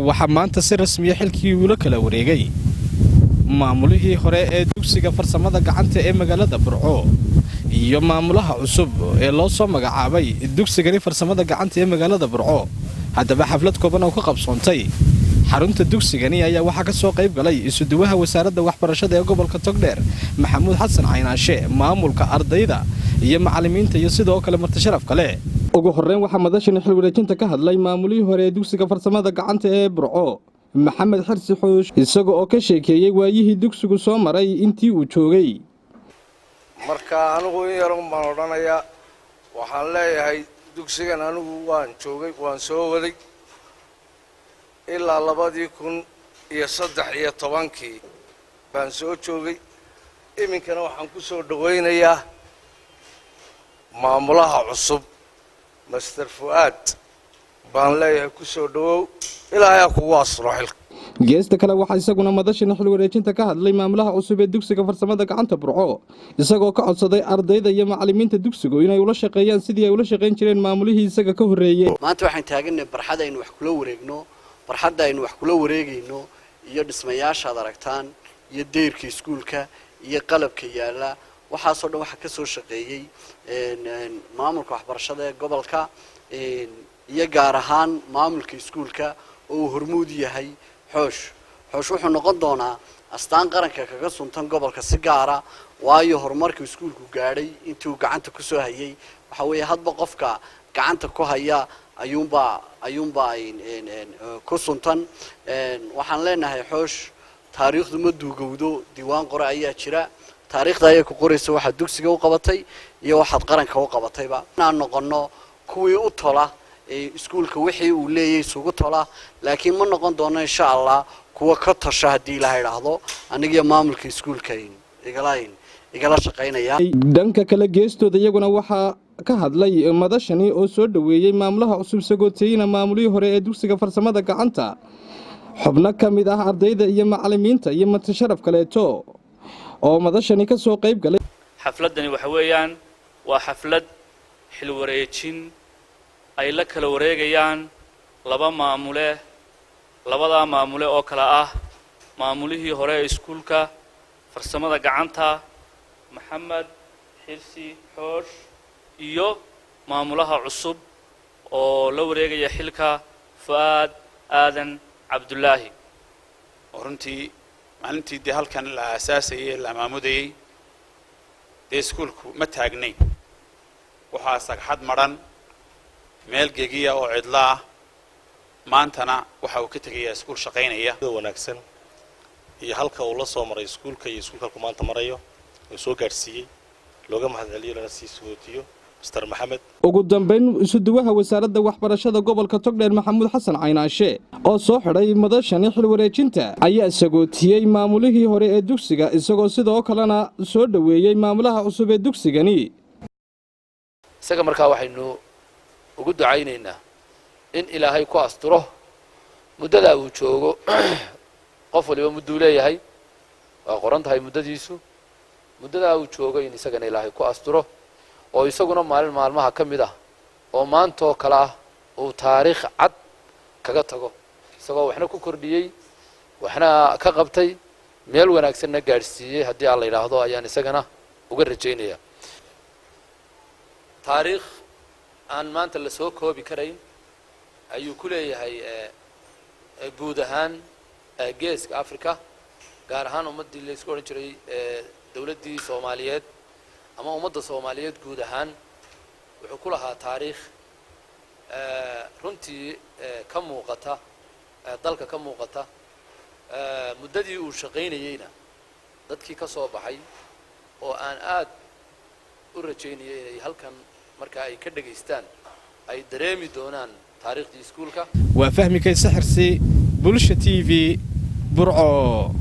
waxaa maanta si rasmiya xilkii uu la kala wareegay maamulihii hore ee dugsiga farsamada gacanta ee magaalada Burco iyo maamulaha cusub ee loo soo magacaabay dugsigani farsamada gacanta ee magaalada Burco. haddaba xaflad kooban oo ka qabsoontay xarunta dugsigani ayaa waxaa ka soo qayb galay isuduwaha wasaaradda waxbarashada ee gobolka Togdheer Maxamuud Xasan Caynaashe, maamulka ardayda iyo macallimiinta iyo sidoo kale marti sharaf kale. ugu horreyn waxaa madashan xil wareejinta ka hadlay maamulihii hore ee dugsiga farsamada gacanta ee Burco Maxamed Xirsi Xoosh, isaga oo ka sheekeeyay waayihii dugsigu soo maray intii uu joogay. marka anigu yaroon baan odhanayaa waxaan leeyahay dugsigan anigu waan joogay waan soo waday ilaa 2013 baan soo joogay. iminkana waxaan ku soo dhaweynayaa maamulaha cusub Mr. Fuad baan leeyahay ku soo dhawow ilaahay kugu asro xilka. geesta kale waxaa isaguna madashan xil wareejinta ka hadlay maamulaha cusub ee dugsiga farsamada gacanta Burco, isagoo ka codsaday ardayda iyo macallimiinta dugsigu inay ula shaqeeyaan sidii ay ula shaqeyn jireen maamulihii isaga ka horeeyay. maanta waxaan taaganay barxad aynu wax kula wareegno, barxadda aynu wax kula wareegayno iyo dhismayaasha aad aragtaan iyo deyrka iskuulka iyo qalabka yaala waxaasoo dhan waxa ka soo shaqeeyay maamulka waxbarashada ee gobolka iyo gaar ahaan maamulka iskuulka oo hormuud yahay Xoosh wuxuu noqon doonaa astaan qaranka kaga suntan gobolka si gaar ah, waayo horumarka iskuulku gaadhay intii uu gacanta ku soo hayay waxa weeye hadba qofka gacanta ku haya ayuunba ku suntan. waxaan leenahay Xoosh taariikhdu ma duugowdo, diiwaan qore ayaa jira, taariikhda ay ku qorayso waxa dugsiga u qabatay iyo waxa qaranka u qabatayba. aan noqono kuwii u tola iskuulka wixii uu leeyahay suugu tola, laakiin ma noqon doono insha Allah kuwa ka tasha hadii Ilaahay raahdo aniga maamulka iskuulka igala shaqeynaya. dhanka kale geestooda iyaguna waxaa ka hadlay madashani oo soo dhaweeyay maamulaha cusub sagooteeyna maamulihii hore ee dugsiga farsamada gacanta, xubno ka mid ah ardayda iyo macallimiinta iyo marti sharaf kaleeto oo madashani ka soo qayb galay. xafladani waxa weeyaan waa xaflad xil wareejin ay la kala wareegayaan labada maamule oo kala ah maamulihii hore ee iskuulka farsamada gacanta Maxamed Xirsi Xoosh iyo maamulaha cusub oo la wareegaya xilka Fuad Aadan Cabdullaahi. runtii maalintii halkan la aasaasayay la maamudayay iskuulku ma taagnayn, waxaa sagxad maran meel gegiya oo cidla ah. maantana waxa uu ka tagayaa iskuul shaqeynaya wanaagsan iyo halka uu la soo maray iskuulka iyo iskuulka ku maanta marayo oo soo gaarsiiyay looga mahadceliyo lana sii sugootiyo Mr. Maxamed. ugu dambeyn isuduwaha wasaaradda waxbarashada gobolka Togdheer Maxamuud Xasan Caynaashe oo soo xidhay madashani xil wareejinta ayaa sagootiyay maamulihii hore ee dugsiga, isagoo sidoo kalena soo dhaweeyay maamulaha cusub ee dugsigani. isaga markaa waxaynu ugu ducaynaynaa in Ilaahay ku asturo muddada uu joogo. qof waliba mudduu leeyahay waa qoran tahay muddadiisu, muddada uu joogo in isagana Ilaahay ku asturo oo isaguna maalmaha ka mid ah oo maanta oo kala ah uu taariikh cad kaga tago isagoo waxna ku kordhiyay waxna ka qabtay meel wanaagsanna gaarsiiyay haddii aan la yiraahdo ayaan isagana uga rajaynayaa. taariikh aan maanta la soo koobi karayn ayuu ku leeyahay guud ahaan geeska Afrika, gaar ahaan ummadii la isku oran jiray dawladdii Soomaaliyeed ama ummadda Soomaaliyeed guud ahaan wuxuu ku lahaa taariikh runtii ka muuqata dalka ka muuqata. muddadii uu shaqeynayayna dadkii ka soo baxay oo aan aad u rajaynayay inay halkan marka ay ka dhageystaan ay dareemi doonaan taariikhdii iskuulka. waa Fahmi Kaysa Xirsi, Bulsha TV, Burco.